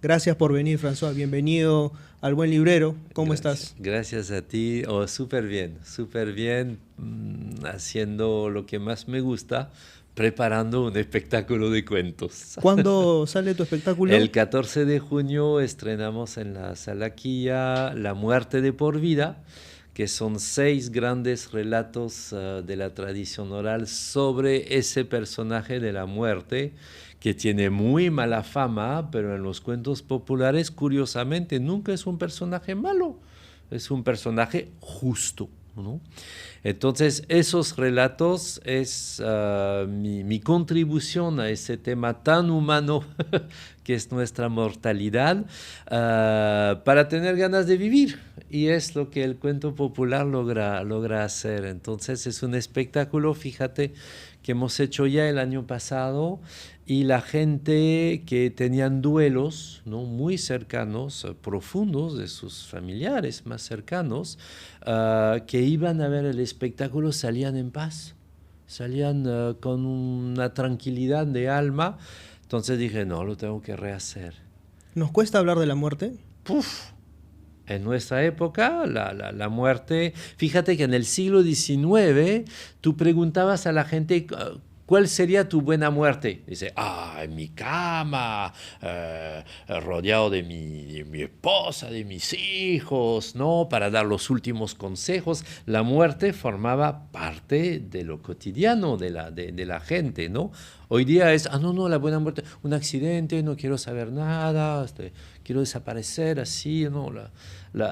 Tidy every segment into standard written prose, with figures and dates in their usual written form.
Gracias por venir, François. Bienvenido al Buen Librero. ¿Cómo estás? Gracias a ti. Oh, súper bien, haciendo lo que más me gusta, preparando un espectáculo de cuentos. ¿Cuándo sale tu espectáculo? El 14 de junio estrenamos en la Sala Quilla La muerte de por vida, que son 6 grandes relatos de la tradición oral sobre ese personaje de la muerte, que tiene muy mala fama, pero en los cuentos populares, curiosamente, nunca es un personaje malo, es un personaje justo, ¿no? Entonces, esos relatos es mi contribución a ese tema tan humano que es nuestra mortalidad, para tener ganas de vivir. Y es lo que el cuento popular logra hacer. Entonces, es un espectáculo, fíjate, que hemos hecho ya el año pasado, y la gente que tenían duelos, ¿no?, muy cercanos, profundos, de sus familiares más cercanos, que iban a ver el espectáculo, salían en paz, salían con una tranquilidad de alma. Entonces dije, no, lo tengo que rehacer. ¿Nos cuesta hablar de la muerte? ¡Puf! En nuestra época, la muerte, fíjate que en el siglo XIX tú preguntabas a la gente, ¿cuál sería tu buena muerte? Dice, en mi cama, rodeado de mi esposa, de mis hijos, ¿no? Para dar los últimos consejos. La muerte formaba parte de lo cotidiano de la gente, ¿no? Hoy día es, no, la buena muerte, un accidente, no quiero saber nada, quiero desaparecer así, no,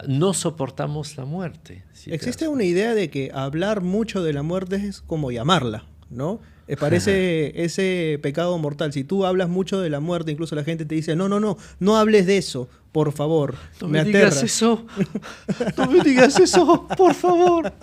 no soportamos la muerte. Existe una idea de que hablar mucho de la muerte es como llamarla, ¿no? Parece ese pecado mortal. Si tú hablas mucho de la muerte, incluso la gente te dice, no hables de eso, por favor. No me digas eso, no me digas eso, por favor.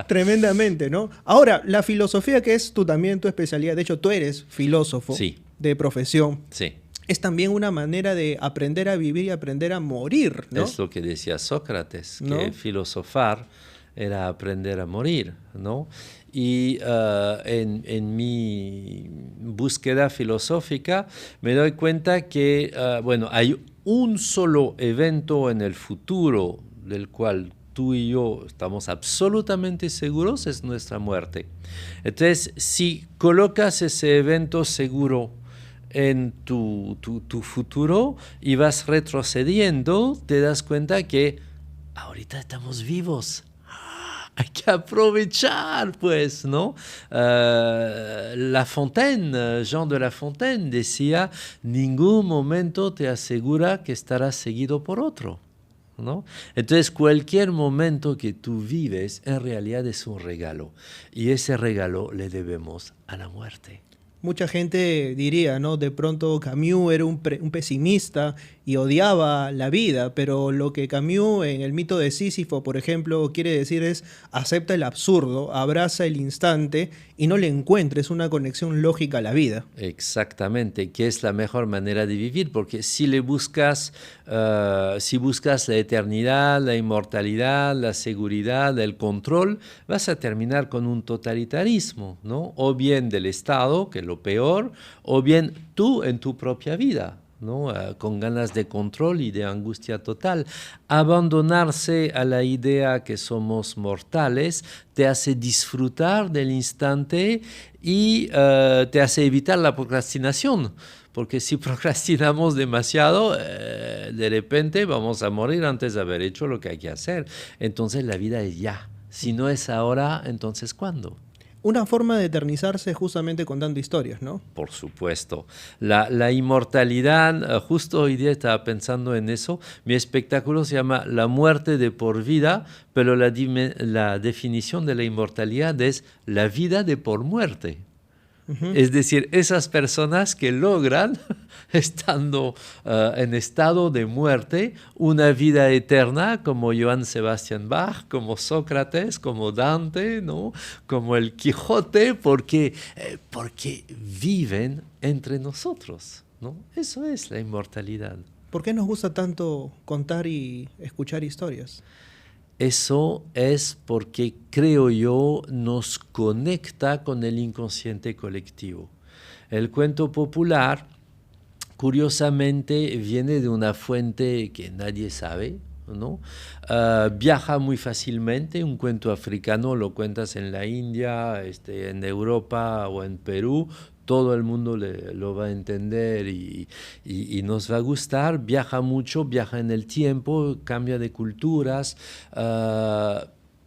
Tremendamente, ¿no? Ahora, la filosofía, que es también tu especialidad, de hecho tú eres filósofo, sí, de profesión. Sí. Es también una manera de aprender a vivir y aprender a morir, ¿no? Es lo que decía Sócrates, ¿no? que filosofar era aprender a morir, ¿no? Y en mi búsqueda filosófica me doy cuenta que, hay un solo evento en el futuro del cual tú y yo estamos absolutamente seguros, es nuestra muerte. Entonces, si colocas ese evento seguro en tu futuro y vas retrocediendo, te das cuenta que ahorita estamos vivos. Hay que aprovechar, pues, ¿no? La Fontaine, Jean de La Fontaine decía, ningún momento te asegura que estarás seguido por otro, ¿no? Entonces, cualquier momento que tú vives, en realidad es un regalo. Y ese regalo le debemos a la muerte. Mucha gente diría, ¿no? De pronto Camus era un pesimista y odiaba la vida, pero lo que Camus en el mito de Sísifo, por ejemplo, quiere decir es acepta el absurdo, abraza el instante y no le encuentres una conexión lógica a la vida. Exactamente, que es la mejor manera de vivir, porque si buscas la eternidad, la inmortalidad, la seguridad, el control, vas a terminar con un totalitarismo, ¿no? O bien del Estado, que es lo peor, o bien tú en tu propia vida, ¿no? Con ganas de control y de angustia total. Abandonarse a la idea que somos mortales te hace disfrutar del instante y te hace evitar la procrastinación. Porque si procrastinamos demasiado, de repente vamos a morir antes de haber hecho lo que hay que hacer. Entonces la vida es ya. Si no es ahora, entonces ¿cuándo? Una forma de eternizarse es justamente contando historias, ¿no? Por supuesto. La inmortalidad, justo hoy día estaba pensando en eso. Mi espectáculo se llama La muerte de por vida, pero la definición de la inmortalidad es la vida de por muerte. Es decir, esas personas que logran, estando en estado de muerte, una vida eterna, como Johann Sebastian Bach, como Sócrates, como Dante, ¿no? Como el Quijote, porque viven entre nosotros, ¿no? Eso es la inmortalidad. ¿Por qué nos gusta tanto contar y escuchar historias? Eso es porque, creo yo, nos conecta con el inconsciente colectivo. El cuento popular curiosamente viene de una fuente que nadie sabe, ¿no? Viaja muy fácilmente, un cuento africano lo cuentas en la India, en Europa o en Perú, todo el mundo lo va a entender y nos va a gustar. Viaja mucho, viaja en el tiempo, cambia de culturas.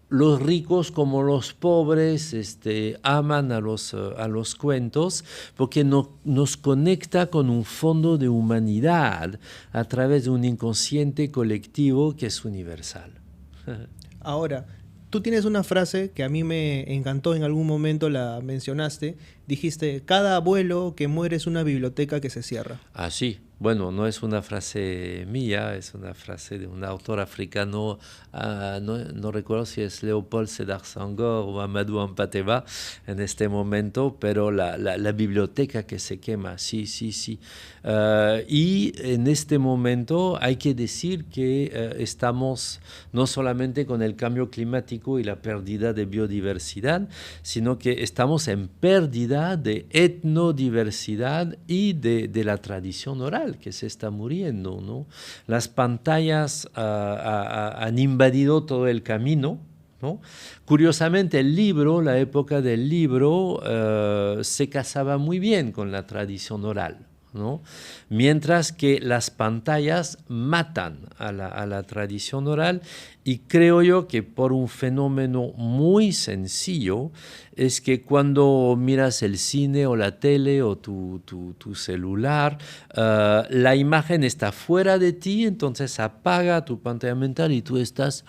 Los ricos como los pobres aman a los cuentos porque nos conecta con un fondo de humanidad a través de un inconsciente colectivo que es universal. Ahora, tú tienes una frase que a mí me encantó, en algún momento la mencionaste, dijiste, cada abuelo que muere es una biblioteca que se cierra. Ah, sí. Bueno, no es una frase mía, es una frase de un autor africano, no recuerdo si es Léopold Sédar Senghor o Amadou Hampâté-Bâ en este momento, pero la biblioteca que se quema, sí, sí, sí. Y en este momento hay que decir que estamos no solamente con el cambio climático y la pérdida de biodiversidad, sino que estamos en pérdida de etnodiversidad y de la tradición oral que se está muriendo, ¿no? Las pantallas han invadido todo el camino, ¿no? Curiosamente, la época del libro, se casaba muy bien con la tradición oral, ¿no? Mientras que las pantallas matan a la tradición oral, y creo yo que por un fenómeno muy sencillo es que cuando miras el cine o la tele o tu celular, la imagen está fuera de ti, entonces apaga tu pantalla mental y tú estás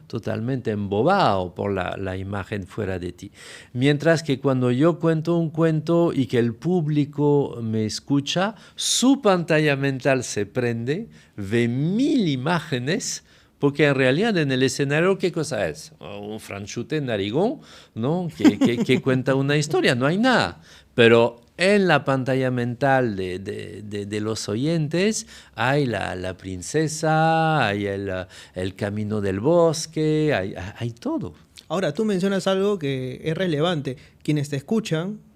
totalmente embobado por la imagen fuera de ti. Mientras que cuando yo cuento un cuento y que el público me escucha, su pantalla mental se prende, ve 1000 imágenes, porque en realidad en el escenario, ¿qué cosa es? Un franchute narigón, ¿no? que cuenta una historia, no hay nada. Pero en la pantalla mental de los oyentes hay la princesa, hay el camino del bosque, hay todo. Ahora, tú mencionas algo que es relevante. Quienes te escuchan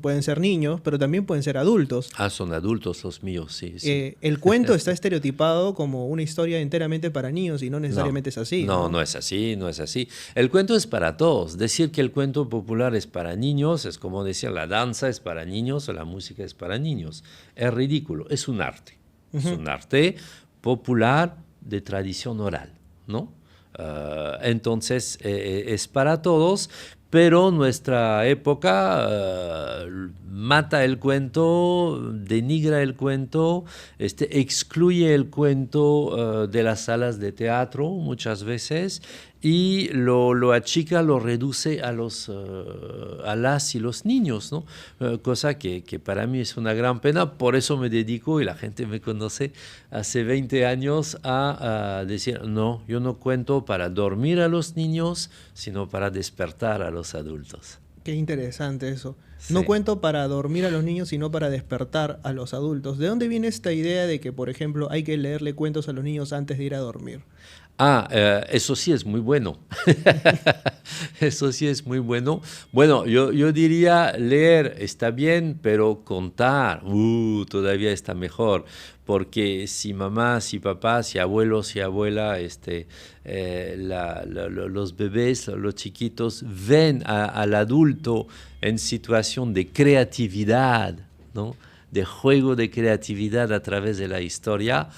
pueden ser niños, pero también pueden ser adultos. Ah, son adultos los míos, sí. Sí. El cuento está estereotipado como una historia enteramente para niños y no necesariamente es así. No es así, no es así. El cuento es para todos. Decir que el cuento popular es para niños es como decir la danza es para niños o la música es para niños. Es ridículo, es un arte. Es un arte popular de tradición oral, ¿no? Entonces, es para todos, pero nuestra época mata el cuento, denigra el cuento, excluye el cuento de las salas de teatro muchas veces y lo achica, lo reduce a las y los niños, ¿no? Cosa que para mí es una gran pena. Por eso me dedico, y la gente me conoce hace 20 años, a decir, no, yo no cuento para dormir a los niños, sino para despertar a los adultos. Qué interesante eso. Sí. No cuento para dormir a los niños, sino para despertar a los adultos. ¿De dónde viene esta idea de que, por ejemplo, hay que leerle cuentos a los niños antes de ir a dormir? Eso sí es muy bueno. Eso sí es muy bueno. Bueno, yo diría leer está bien, pero contar todavía está mejor. Porque si mamá, si papá, si abuelos, si abuela, los bebés, los chiquitos ven al adulto en situación de creatividad, ¿no? De juego de creatividad a través de la historia,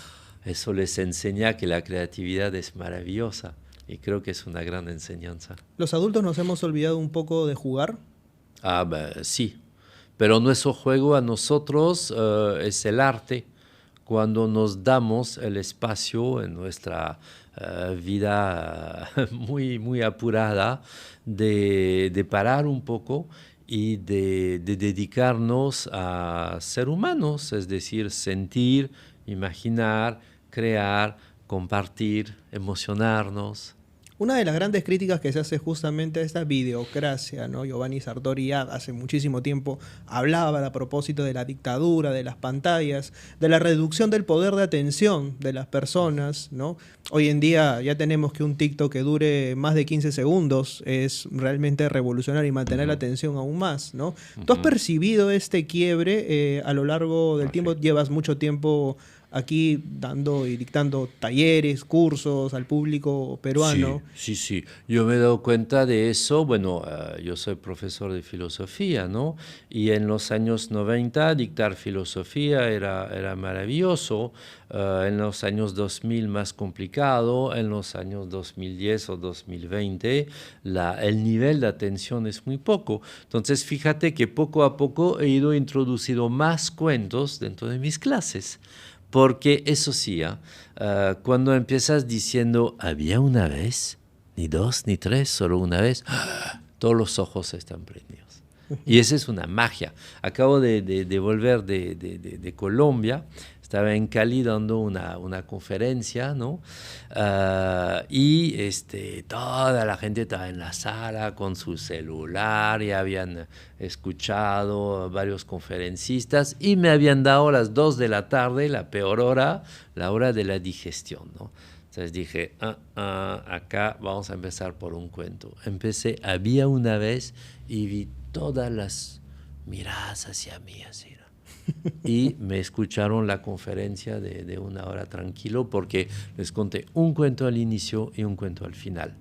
eso les enseña que la creatividad es maravillosa y creo que es una gran enseñanza. ¿Los adultos nos hemos olvidado un poco de jugar? Sí, pero nuestro juego a nosotros es el arte. Cuando nos damos el espacio en nuestra vida muy, muy apurada de parar un poco y de dedicarnos a ser humanos, es decir, sentir, imaginar, crear, compartir, emocionarnos. Una de las grandes críticas que se hace justamente a esta videocracia, ¿no? Giovanni Sartori ya hace muchísimo tiempo hablaba a propósito de la dictadura, de las pantallas, de la reducción del poder de atención de las personas, ¿no? Hoy en día ya tenemos que un TikTok que dure más de 15 segundos es realmente revolucionario y mantener la atención aún más, ¿no? ¿Tú has percibido este quiebre a lo largo del tiempo? Llevas mucho tiempo aquí dando y dictando talleres, cursos al público peruano. Sí, sí, sí. Yo me he dado cuenta de eso. Bueno, yo soy profesor de filosofía, ¿no? Y en los años 90 dictar filosofía era maravilloso. En los años 2000 más complicado. En los años 2010 o 2020 el nivel de atención es muy poco. Entonces, fíjate que poco a poco he ido introduciendo más cuentos dentro de mis clases. Porque eso sí, cuando empiezas diciendo, había una vez, ni dos, ni tres, solo una vez, todos los ojos están prendidos. Y esa es una magia. Acabo de volver de Colombia, estaba en Cali dando una conferencia, ¿no? Y toda la gente estaba en la sala con su celular y habían escuchado a varios conferencistas y me habían dado las 2 de la tarde, la peor hora, la hora de la digestión, ¿no? Entonces dije, acá vamos a empezar por un cuento. Empecé, había una vez y vi todas las miradas hacia mí, así, ¿no? Y me escucharon la conferencia de una hora tranquilo porque les conté un cuento al inicio y un cuento al final.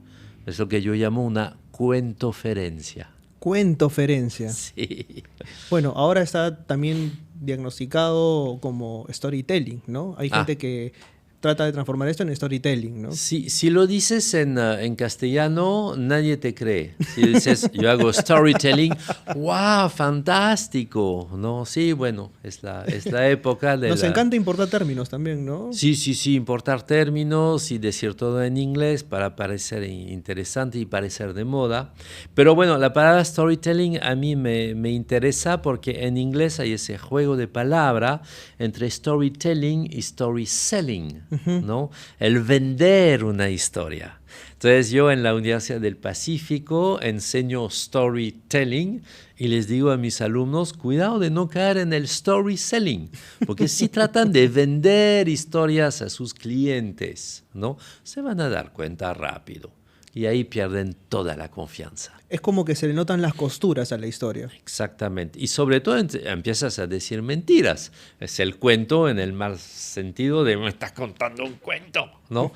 Es lo que yo llamo una cuentoferencia. Cuentoferencia. Sí. Bueno, ahora está también diagnosticado como storytelling, ¿no? Hay gente que trata de transformar esto en storytelling, ¿no? Si lo dices en castellano, nadie te cree. Si dices, yo hago storytelling, ¡wow! ¡Fantástico! ¿No? Sí, bueno, es la época de Nos encanta importar términos también, ¿no? Sí, importar términos y decir todo en inglés para parecer interesante y parecer de moda. Pero bueno, la palabra storytelling a mí me interesa porque en inglés hay ese juego de palabra entre storytelling y story selling, ¿no? El vender una historia. Entonces yo en la Universidad del Pacífico enseño storytelling y les digo a mis alumnos, cuidado de no caer en el story selling, porque si tratan de vender historias a sus clientes, ¿no? Se van a dar cuenta rápido y ahí pierden toda la confianza. Es como que se le notan las costuras a la historia. Exactamente. Y sobre todo empiezas a decir mentiras. Es el cuento en el mal sentido de me estás contando un cuento, ¿no?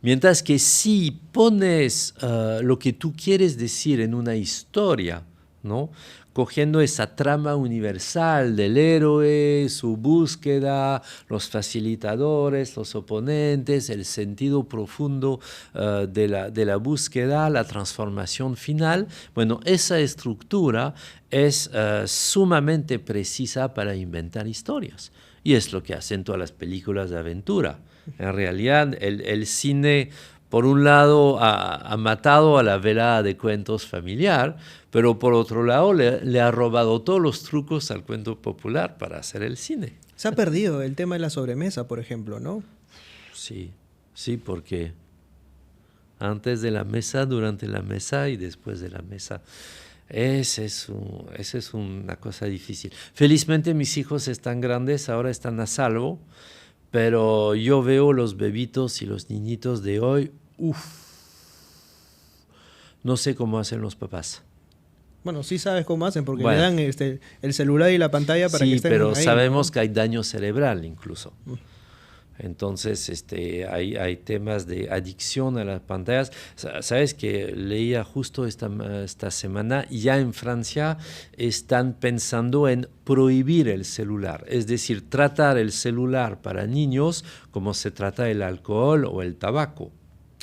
Mientras que si pones lo que tú quieres decir en una historia, ¿no? Cogiendo esa trama universal del héroe, su búsqueda, los facilitadores, los oponentes, el sentido profundo de la búsqueda, la transformación final. Bueno, esa estructura es sumamente precisa para inventar historias. Y es lo que hacen todas las películas de aventura. En realidad, el cine, por un lado, ha matado a la velada de cuentos familiar, pero por otro lado le ha robado todos los trucos al cuento popular para hacer el cine. Se ha perdido el tema de la sobremesa, por ejemplo, ¿no? Sí, porque antes de la mesa, durante la mesa y después de la mesa. Esa es una cosa difícil. Felizmente mis hijos están grandes, ahora están a salvo, pero yo veo los bebitos y los niñitos de hoy, no sé cómo hacen los papás. Bueno, sí sabes cómo hacen, porque le dan el celular y la pantalla para que estén ahí. Sí, pero sabemos, ¿no?, que hay daño cerebral incluso. Entonces, hay temas de adicción a las pantallas. Sabes que leía justo esta semana, ya en Francia están pensando en prohibir el celular, es decir, tratar el celular para niños como se trata el alcohol o el tabaco.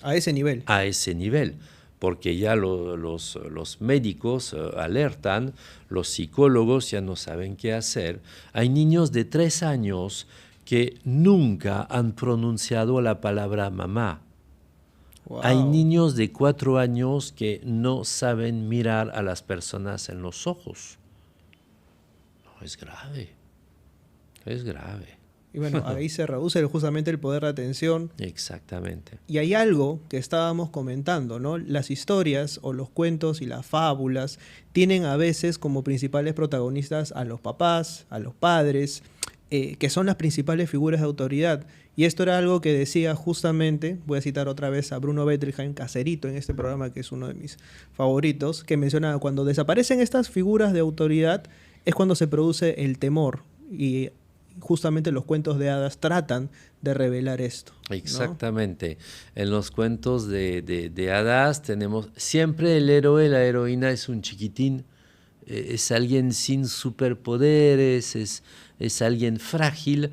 A ese nivel. A ese nivel. Porque ya los médicos alertan, los psicólogos ya no saben qué hacer. Hay niños de 3 años que nunca han pronunciado la palabra mamá. Wow. Hay niños de 4 años que no saben mirar a las personas en los ojos. No, es grave. Es grave. Y bueno, ahí se reduce justamente el poder de atención. Exactamente. Y hay algo que estábamos comentando, ¿no? Las historias o los cuentos y las fábulas tienen a veces como principales protagonistas a los papás, a los padres, que son las principales figuras de autoridad. Y esto era algo que decía justamente, voy a citar otra vez a Bruno Bettelheim, Caserito, en este programa que es uno de mis favoritos, que mencionaba, cuando desaparecen estas figuras de autoridad es cuando se produce el temor. Y justamente los cuentos de hadas tratan de revelar esto, ¿no? Exactamente. En los cuentos de hadas tenemos siempre el héroe, la heroína es un chiquitín, es alguien sin superpoderes, es alguien frágil,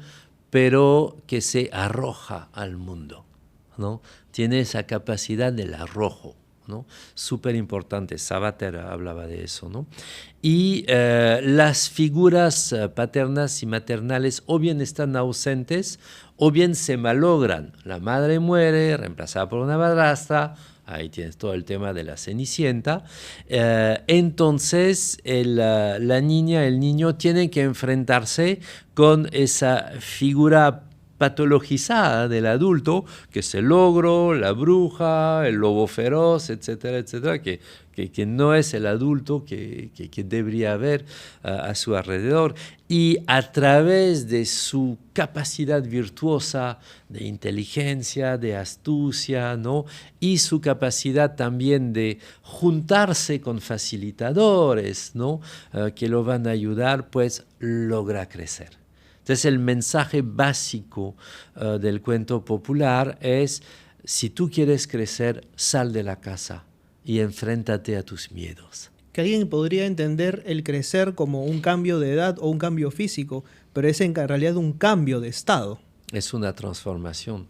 pero que se arroja al mundo, ¿no? Tiene esa capacidad del arrojo, ¿no? Súper importante, Sabater hablaba de eso, ¿no? Y las figuras paternas y maternales o bien están ausentes o bien se malogran. La madre muere, reemplazada por una madrastra, ahí tienes todo el tema de la Cenicienta. Entonces la niña, el niño tienen que enfrentarse con esa figura patologizada del adulto, que es el ogro, la bruja, el lobo feroz, etcétera, etcétera, que no es el adulto que debería haber a su alrededor. Y a través de su capacidad virtuosa de inteligencia, de astucia, ¿no? Y su capacidad también de juntarse con facilitadores, ¿no? Que lo van a ayudar, pues logra crecer. Entonces el mensaje básico del cuento popular es, si tú quieres crecer, sal de la casa y enfréntate a tus miedos. Que alguien podría entender el crecer como un cambio de edad o un cambio físico, pero es en realidad un cambio de estado. Es una transformación.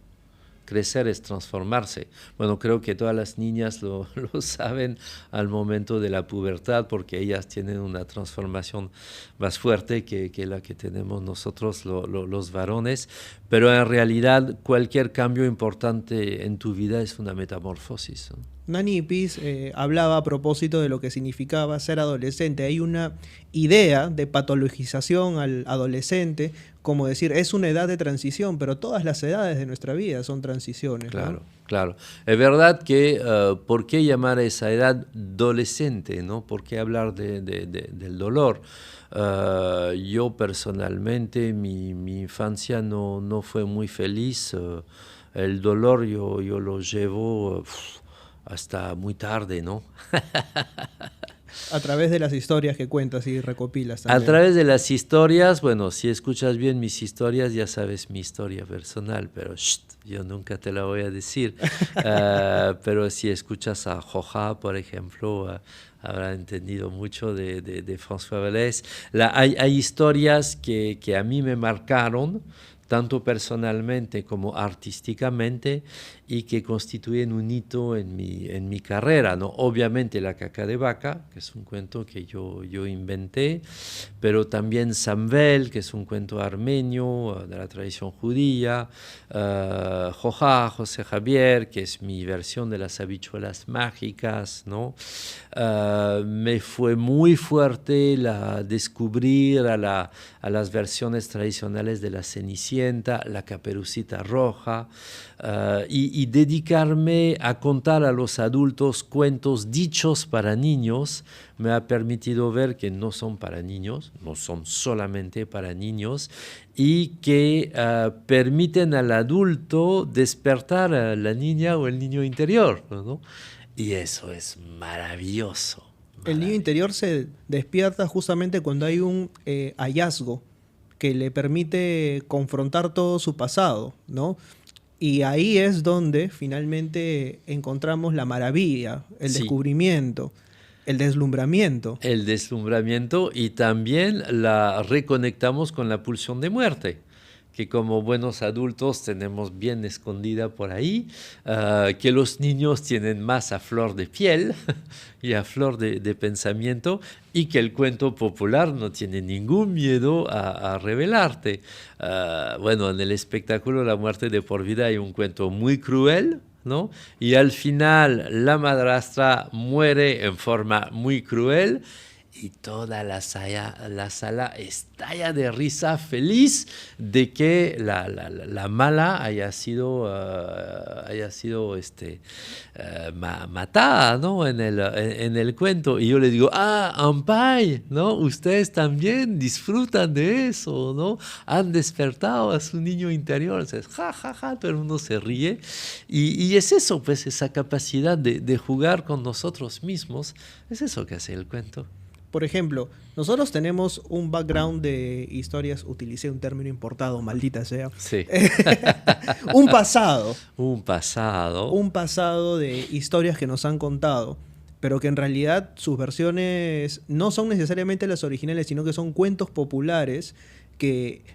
Crecer es transformarse. Bueno, creo que todas las niñas lo saben al momento de la pubertad, porque ellas tienen una transformación más fuerte que la que tenemos nosotros los varones, pero en realidad cualquier cambio importante en tu vida es una metamorfosis, ¿no? Nani Ipis hablaba a propósito de lo que significaba ser adolescente. Hay una idea de patologización al adolescente, como decir, es una edad de transición, pero todas las edades de nuestra vida son transiciones, Claro, ¿no? claro. Es verdad que, ¿por qué llamar a esa edad adolescente, ¿no? ¿Por qué hablar del dolor? Yo personalmente, mi infancia no fue muy feliz. El dolor yo lo llevo hasta muy tarde, ¿no? A través de las historias que cuentas y recopilas también. A través de las historias, bueno, si escuchas bien mis historias, ya sabes mi historia personal, pero yo nunca te la voy a decir. Pero si escuchas a Joja, por ejemplo, habrá entendido mucho de François Vallès. Hay historias que a mí me marcaron, tanto personalmente como artísticamente, y que constituyen un hito en mi carrera, ¿no? Obviamente La caca de vaca, que es un cuento que yo inventé, pero también Samvel, que es un cuento armenio de la tradición judía, Joja, José Javier, que es mi versión de las habichuelas mágicas, ¿no? Me fue muy fuerte descubrir a las versiones tradicionales de la Cenicienta, la Caperucita Roja, y dedicarme a contar a los adultos cuentos dichos para niños me ha permitido ver que no son para niños, no son solamente para niños, y que permiten al adulto despertar a la niña o el niño interior, ¿no? Y eso es maravilloso. El niño interior se despierta justamente cuando hay un hallazgo que le permite confrontar todo su pasado, ¿no? Y ahí es donde finalmente encontramos la maravilla, el descubrimiento, el deslumbramiento. El deslumbramiento, y también la reconectamos con la pulsión de muerte, que como buenos adultos tenemos bien escondida por ahí, que los niños tienen más a flor de piel y a flor de pensamiento, y que el cuento popular no tiene ningún miedo a revelarte. Bueno, en el espectáculo La muerte de por vida hay un cuento muy cruel, ¿no? Y al final la madrastra muere en forma muy cruel, y toda la sala estalla de risa feliz de que la mala haya sido matada, ¿no? en el cuento. Y yo le digo, Ampay, ¿no? Ustedes también disfrutan de eso, ¿no? Han despertado a su niño interior. Entonces, ja, ja, ja, todo el mundo se ríe. Y es eso, pues, esa capacidad de jugar con nosotros mismos, es eso que hace el cuento. Por ejemplo, nosotros tenemos un background de historias, utilicé un término importado, maldita sea. Sí. Un pasado. Un pasado. Un pasado de historias que nos han contado, pero que en realidad sus versiones no son necesariamente las originales, sino que son cuentos populares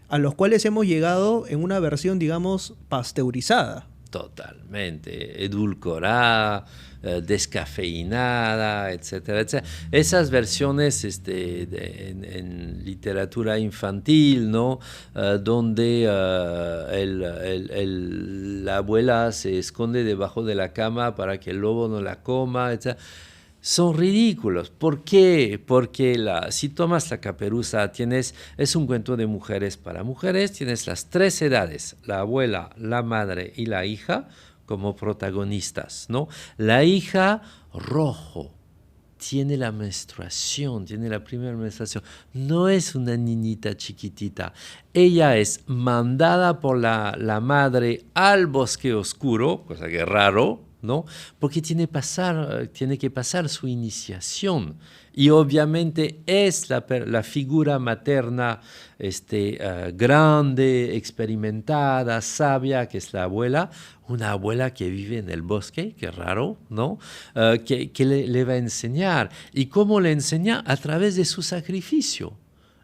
a los cuales hemos llegado en una versión, digamos, pasteurizada. Totalmente, edulcorada, descafeinada, etcétera, etcétera. Esas versiones en literatura infantil, ¿no? Donde la abuela se esconde debajo de la cama para que el lobo no la coma, etcétera. Son ridículos. ¿Por qué? Porque si tomas La Caperuza, es un cuento de mujeres para mujeres, tienes las tres edades, la abuela, la madre y la hija, como protagonistas, ¿no? La hija, rojo, tiene la menstruación, tiene la primera menstruación, no es una niñita chiquitita, ella es mandada por la madre al bosque oscuro, cosa que es raro, ¿no? Porque tiene que pasar su iniciación y obviamente es la figura materna grande, experimentada, sabia, que es la abuela, una abuela que vive en el bosque, que es raro, ¿no? Que le va a enseñar. ¿Y cómo le enseña? A través de su sacrificio.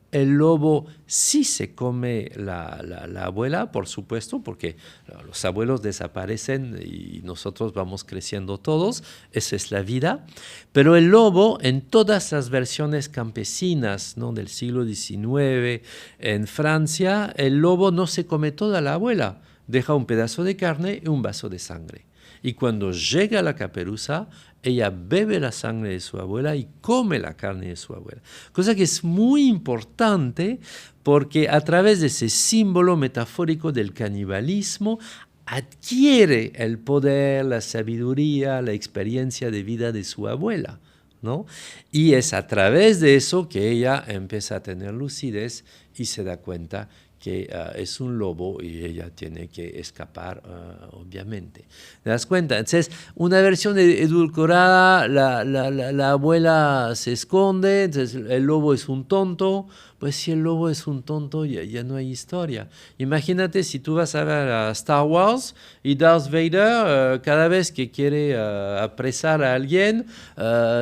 El lobo sí se come la abuela, por supuesto, porque los abuelos desaparecen y nosotros vamos creciendo todos, esa es la vida. Pero el lobo, en todas las versiones campesinas, ¿no? Del siglo XIX, en Francia, el lobo no se come toda la abuela, deja un pedazo de carne y un vaso de sangre. Y cuando llega La Caperuza, ella bebe la sangre de su abuela y come la carne de su abuela. Cosa que es muy importante porque a través de ese símbolo metafórico del canibalismo adquiere el poder, la sabiduría, la experiencia de vida de su abuela, ¿no? Y es a través de eso que ella empieza a tener lucidez y se da cuenta que es un lobo y ella tiene que escapar, obviamente. ¿Te das cuenta? Entonces, una versión edulcorada, la abuela se esconde, entonces el lobo es un tonto. Pues si el lobo es un tonto, ya no hay historia. Imagínate si tú vas a ver a Star Wars y Darth Vader, cada vez que quiere apresar a alguien,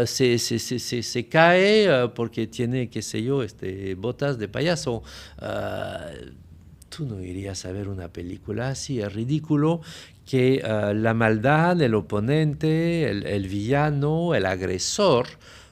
se cae porque tiene, qué sé yo, botas de payaso. Tú no irías a ver una película así, es ridículo que la maldad, el oponente, el villano, el agresor,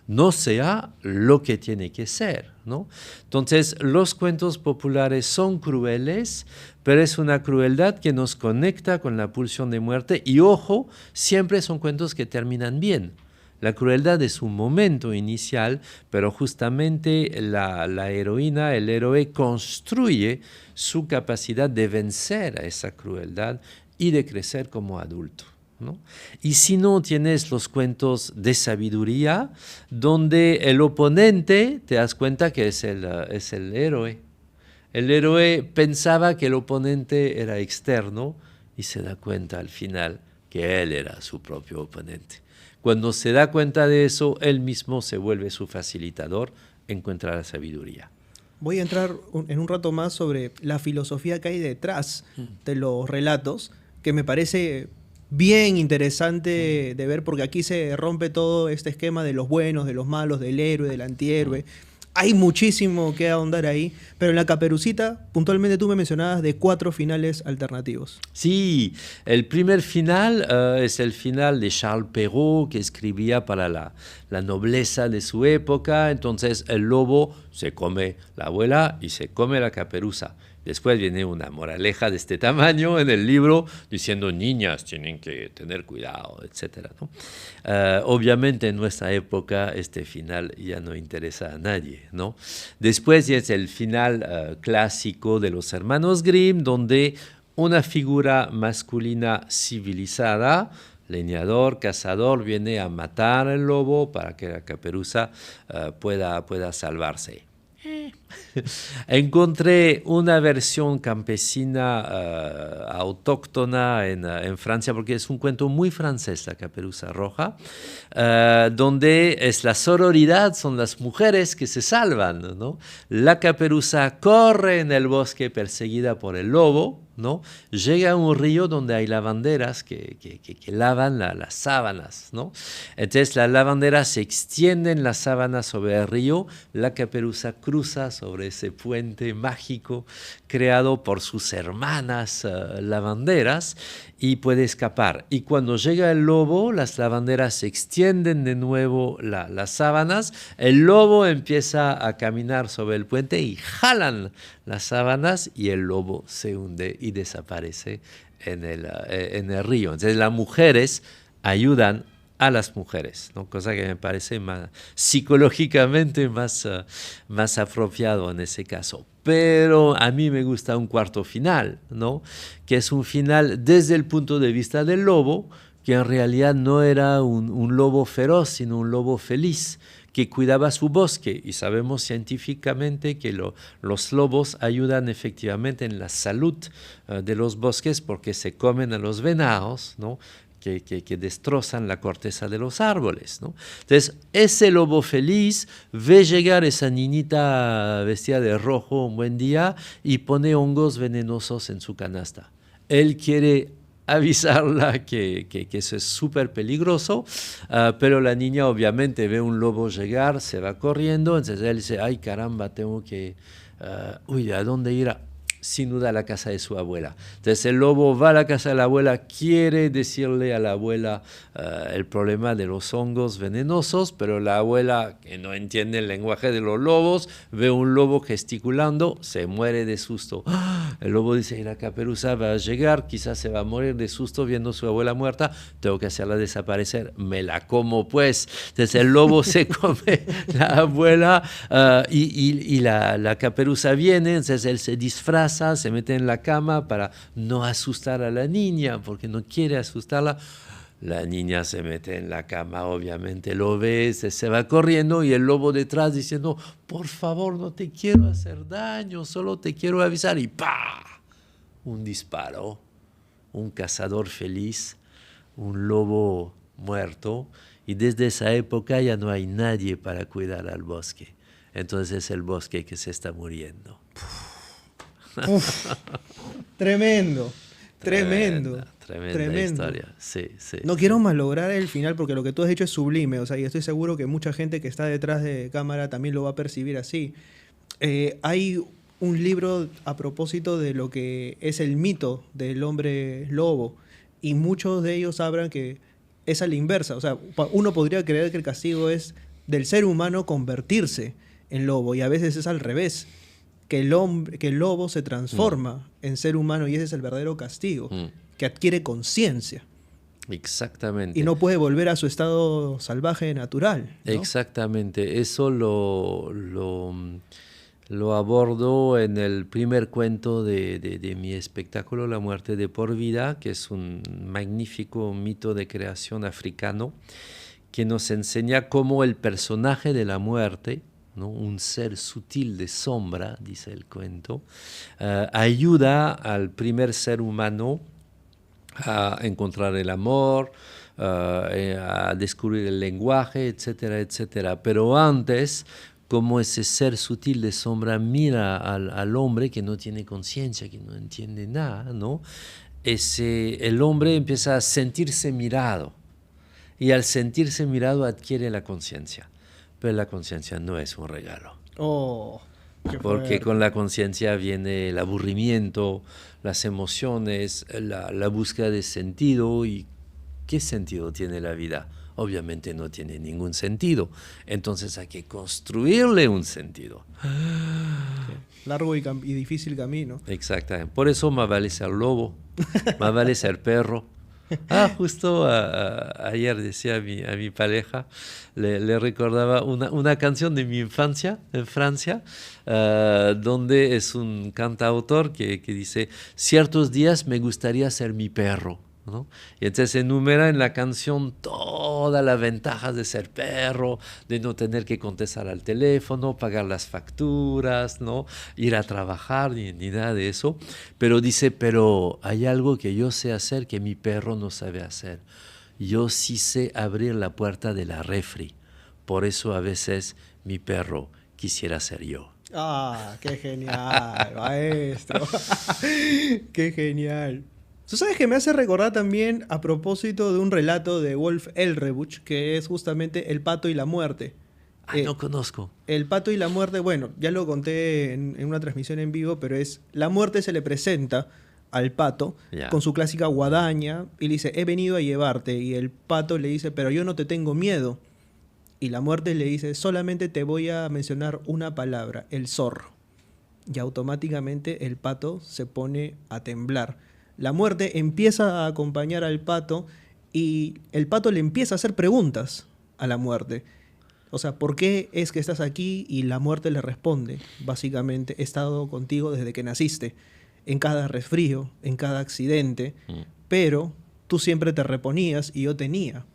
no sea lo que tiene que ser, ¿no? Entonces, los cuentos populares son crueles, pero es una crueldad que nos conecta con la pulsión de muerte y, ojo, siempre son cuentos que terminan bien. La crueldad es un momento inicial, pero justamente la heroína, el héroe, construye su capacidad de vencer a esa crueldad y de crecer como adulto, ¿no? Y si no, tienes los cuentos de sabiduría, donde el oponente, te das cuenta que es el héroe. El héroe pensaba que el oponente era externo y se da cuenta al final que él era su propio oponente. Cuando se da cuenta de eso, él mismo se vuelve su facilitador, encuentra la sabiduría. Voy a entrar en un rato más sobre la filosofía que hay detrás de los relatos, que me parece bien interesante de ver, porque aquí se rompe todo este esquema de los buenos, de los malos, del héroe, del antihéroe. Hay muchísimo que ahondar ahí, pero en La Caperucita, puntualmente tú me mencionabas de 4 finales alternativos. Sí, el primer final es el final de Charles Perrault, que escribía para la nobleza de su época. Entonces el lobo se come la abuela y se come la caperuza. Después viene una moraleja de este tamaño en el libro diciendo niñas tienen que tener cuidado, etc., ¿no? Obviamente en nuestra época este final ya no interesa a nadie, ¿no? Después es el final clásico de los hermanos Grimm, donde una figura masculina civilizada, leñador, cazador, viene a matar al lobo para que la caperuza pueda salvarse. Encontré una versión campesina autóctona en Francia, porque es un cuento muy francés, La Caperuza Roja, donde es la sororidad, son las mujeres que se salvan, ¿no? La caperuza corre en el bosque perseguida por el lobo, ¿no? Llega a un río donde hay lavanderas que lavan las sábanas, ¿no? Entonces las lavanderas se extienden las sábanas sobre el río, la caperuza cruza sobre ese puente mágico creado por sus hermanas lavanderas y puede escapar. Y cuando llega el lobo, las lavanderas se extienden de nuevo las sábanas, el lobo empieza a caminar sobre el puente y jalan las sábanas y el lobo se hunde y desaparece en el río. Entonces las mujeres ayudan a las mujeres, ¿no? Cosa que me parece psicológicamente más apropiado en ese caso. Pero a mí me gusta un cuarto final, ¿no? Que es un final desde el punto de vista del lobo, que en realidad no era un lobo feroz, sino un lobo feliz, que cuidaba su bosque. Y sabemos científicamente que los lobos ayudan efectivamente en la salud de los bosques porque se comen a los venados, ¿no? Que destrozan la corteza de los árboles, ¿no? Entonces, ese lobo feliz ve llegar esa niñita vestida de rojo un buen día y pone hongos venenosos en su canasta. Él quiere avisarla que eso es súper peligroso, pero la niña obviamente ve un lobo llegar, se va corriendo, entonces él dice, ay caramba, tengo que, ¿a dónde ir? Sin duda a la casa de su abuela. Entonces el lobo va a la casa de la abuela, quiere decirle a la abuela el problema de los hongos venenosos, pero la abuela, que no entiende el lenguaje de los lobos, ve un lobo gesticulando, se muere de susto. El lobo dice, la caperuza va a llegar, quizás se va a morir de susto viendo a su abuela muerta, tengo que hacerla desaparecer, me la como pues. Entonces el lobo se come la abuela y la caperuza viene, entonces él se disfraza, se mete en la cama para no asustar a la niña, porque no quiere asustarla. La niña se mete en la cama, obviamente lo ve, se va corriendo y el lobo detrás diciendo, por favor, no te quiero hacer daño, solo te quiero avisar. Y ¡pa! Un disparo, un cazador feliz, un lobo muerto. Y desde esa época ya no hay nadie para cuidar al bosque. Entonces es el bosque que se está muriendo. Uf, tremendo. Tremenda Tremendo. historia. Sí. No quiero malograr el final porque lo que tú has hecho es sublime. O sea, y estoy seguro que mucha gente que está detrás de cámara también lo va a percibir así. Hay un libro a propósito de lo que es el mito del hombre lobo. Y muchos de ellos hablan que es a la inversa. O sea, uno podría creer que el castigo es del ser humano convertirse en lobo. Y a veces es al revés. Que el lobo se transforma en ser humano y ese es el verdadero castigo, que adquiere conciencia. Exactamente. Y no puede volver a su estado salvaje natural, ¿no? Exactamente. Eso lo abordo en el primer cuento de mi espectáculo, La muerte de por vida, que es un magnífico mito de creación africano que nos enseña cómo el personaje de la muerte, ¿no? Un ser sutil de sombra, dice el cuento, ayuda al primer ser humano a encontrar el amor, a descubrir el lenguaje, etcétera, etcétera. Pero antes, como ese ser sutil de sombra mira al hombre que no tiene conciencia, que no entiende nada, ¿no? El hombre empieza a sentirse mirado y al sentirse mirado adquiere la conciencia. Pero la conciencia no es un regalo. Oh, porque con la conciencia viene el aburrimiento, las emociones, la búsqueda de sentido. ¿Y qué sentido tiene la vida? obviamente no tiene ningún sentido. Entonces hay que construirle un sentido. Sí. Largo y difícil camino. Exactamente. Por eso más vale ser lobo, más vale ser perro. Justo ayer decía a mi pareja, le recordaba una canción de mi infancia en Francia, donde es un cantautor que dice, ciertos días me gustaría ser mi perro, ¿no? Y entonces enumera en la canción todas las ventajas de ser perro, de no tener que contestar al teléfono, pagar las facturas, ¿no? Ir a trabajar, ni nada de eso. Pero dice, pero hay algo que yo sé hacer que mi perro no sabe hacer. Yo sí sé abrir la puerta de la refri. Por eso a veces mi perro quisiera ser yo. Ah, qué genial, maestro. Qué genial. Tú sabes que me hace recordar también a propósito de un relato de Wolf Ehrlich, que es justamente El pato y la muerte. No conozco. El pato y la muerte, bueno, ya lo conté en una transmisión en vivo, pero es la muerte se le presenta al pato con su clásica guadaña y le dice, he venido a llevarte. Y el pato le dice, pero yo no te tengo miedo. Y la muerte le dice, solamente te voy a mencionar una palabra, el zorro. Y automáticamente el pato se pone a temblar. La muerte empieza a acompañar al pato y el pato le empieza a hacer preguntas a la muerte. O sea, ¿por qué es que estás aquí? Y la muerte le responde, básicamente, he estado contigo desde que naciste, en cada resfrío, en cada accidente, pero tú siempre te reponías y yo tenía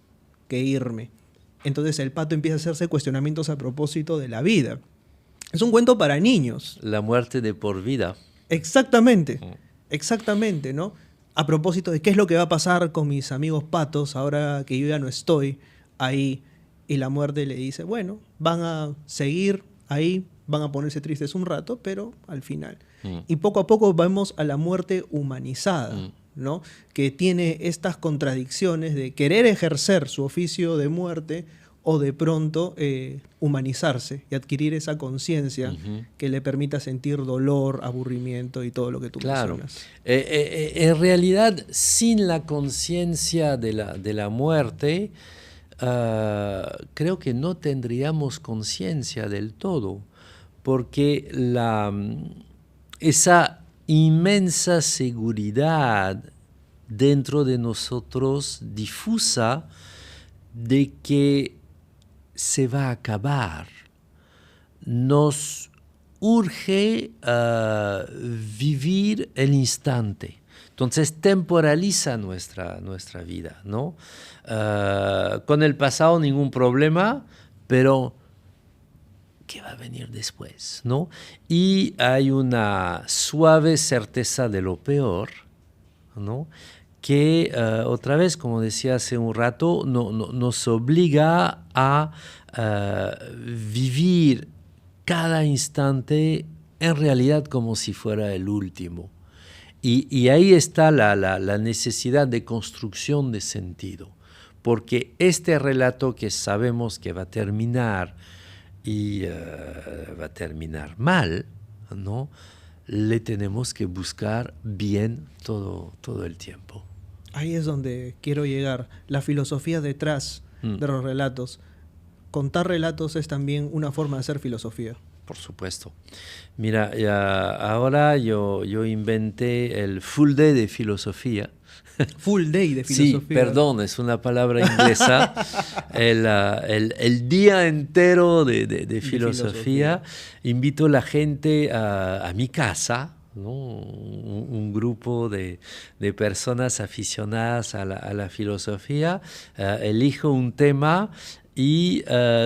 que irme. Entonces el pato empieza a hacerse cuestionamientos a propósito de la vida. Es un cuento para niños. La muerte de por vida. Exactamente, exactamente, ¿no? A propósito de qué es lo que va a pasar con mis amigos patos ahora que yo ya no estoy ahí. Y la muerte le dice, bueno, van a seguir ahí, van a ponerse tristes un rato, pero al final. Y poco a poco vamos a la muerte humanizada, ¿no? Que tiene estas contradicciones de querer ejercer su oficio de muerte o de pronto humanizarse y adquirir esa conciencia que le permita sentir dolor, aburrimiento y todo lo que tú mencionas. En realidad, sin la conciencia de la muerte, creo que no tendríamos conciencia del todo, porque esa inmensa seguridad dentro de nosotros difusa de que se va a acabar, nos urge vivir el instante. Entonces temporaliza nuestra vida, ¿no? Con el pasado ningún problema, pero ¿qué va a venir después, no? Y hay una suave certeza de lo peor, ¿no? Que otra vez, como decía hace un rato, nos obliga a vivir cada instante en realidad como si fuera el último. Y ahí está la necesidad de construcción de sentido, porque este relato que sabemos que va a terminar y va a terminar mal, ¿no? Le tenemos que buscar bien todo el tiempo. Ahí es donde quiero llegar, la filosofía detrás de los relatos. Contar relatos es también una forma de hacer filosofía. Por supuesto. Mira, ahora yo inventé el full day de filosofía. Full day de filosofía. Sí, perdón, es una palabra inglesa. el día entero de filosofía. Invito a la gente a mi casa, ¿no? Un grupo de personas aficionadas a la filosofía. Elijo un tema. Y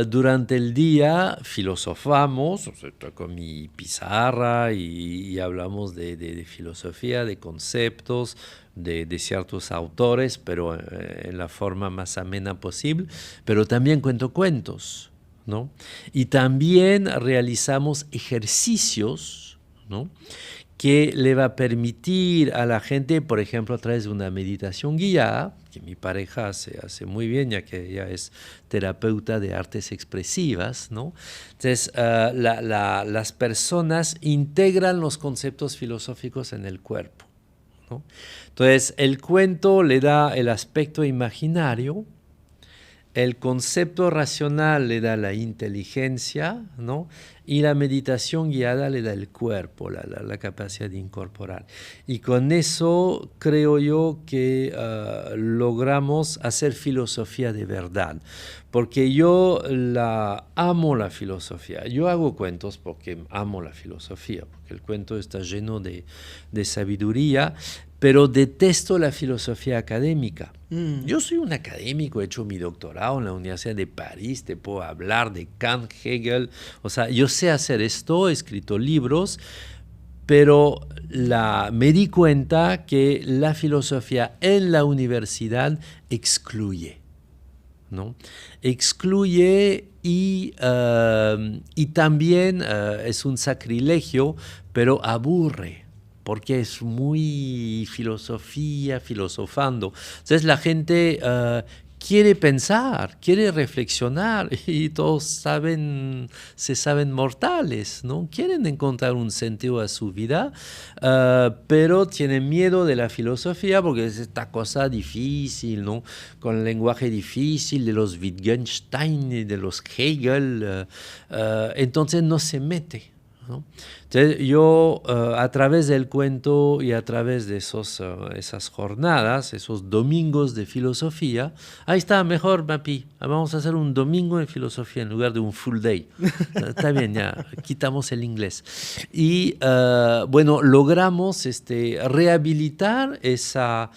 durante el día filosofamos, o sea, con mi pizarra y hablamos de filosofía, de conceptos, de ciertos autores, pero en la forma más amena posible. Pero también cuento cuentos, ¿no? Y también realizamos ejercicios, ¿no? Que le va a permitir a la gente, por ejemplo, a través de una meditación guiada, que mi pareja hace muy bien, ya que ella es terapeuta de artes expresivas, ¿no? Entonces, las personas integran los conceptos filosóficos en el cuerpo, ¿no? Entonces, el cuento le da el aspecto imaginario el concepto racional le da la inteligencia, ¿no? Y la meditación guiada le da el cuerpo, la capacidad de incorporar. Y con eso creo yo que logramos hacer filosofía de verdad. Porque yo amo la filosofía. Yo hago cuentos porque amo la filosofía, porque el cuento está lleno de sabiduría, pero detesto la filosofía académica. Yo soy un académico, he hecho mi doctorado en la Universidad de París, te puedo hablar de Kant, Hegel, o sea, yo sé hacer esto, he escrito libros, pero me di cuenta que la filosofía en la universidad excluye, ¿no? Excluye y también es un sacrilegio, pero aburre, porque es muy filosofía, filosofando. Entonces la gente quiere pensar, quiere reflexionar y todos se saben mortales, ¿no? Quieren encontrar un sentido a su vida, pero tienen miedo de la filosofía porque es esta cosa difícil, ¿no? Con el lenguaje difícil de los Wittgenstein y de los Hegel, entonces no se mete, ¿no? Entonces yo a través del cuento y a través de esas jornadas, esos domingos de filosofía, ahí está, mejor Mapi, vamos a hacer un domingo de filosofía en lugar de un full day. Está bien, ya quitamos el inglés. Y bueno, logramos rehabilitar esa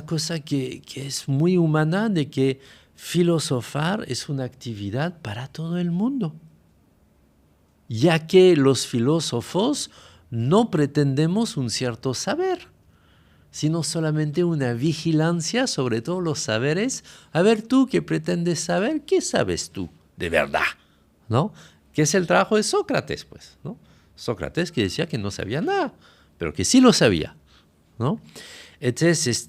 cosa que es muy humana, de que filosofar es una actividad para todo el mundo, ya que los filósofos no pretendemos un cierto saber, sino solamente una vigilancia sobre todos los saberes. A ver, tú que pretendes saber, ¿qué sabes tú de verdad? ¿No? Que es el trabajo de Sócrates, pues, ¿no? Sócrates, que decía que no sabía nada, pero que sí lo sabía, ¿no? Entonces,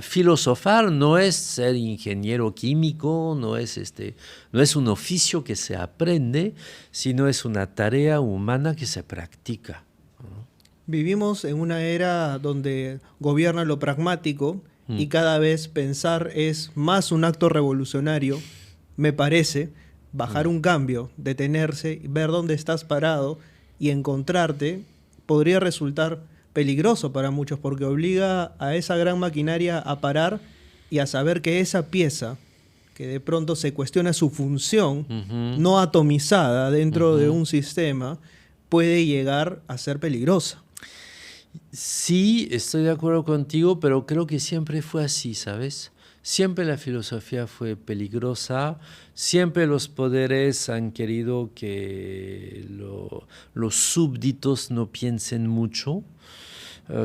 filosofar no es ser ingeniero químico, no es un oficio que se aprende, sino es una tarea humana que se practica. Vivimos en una era donde gobierna lo pragmático y cada vez pensar es más un acto revolucionario, me parece. Bajar un cambio, detenerse, ver dónde estás parado y encontrarte podría resultar peligroso para muchos porque obliga a esa gran maquinaria a parar y a saber que esa pieza, que de pronto se cuestiona su función, no atomizada dentro de un sistema, puede llegar a ser peligrosa. Sí, estoy de acuerdo contigo, pero creo que siempre fue así, ¿sabes? Siempre la filosofía fue peligrosa, siempre los poderes han querido que los súbditos no piensen mucho,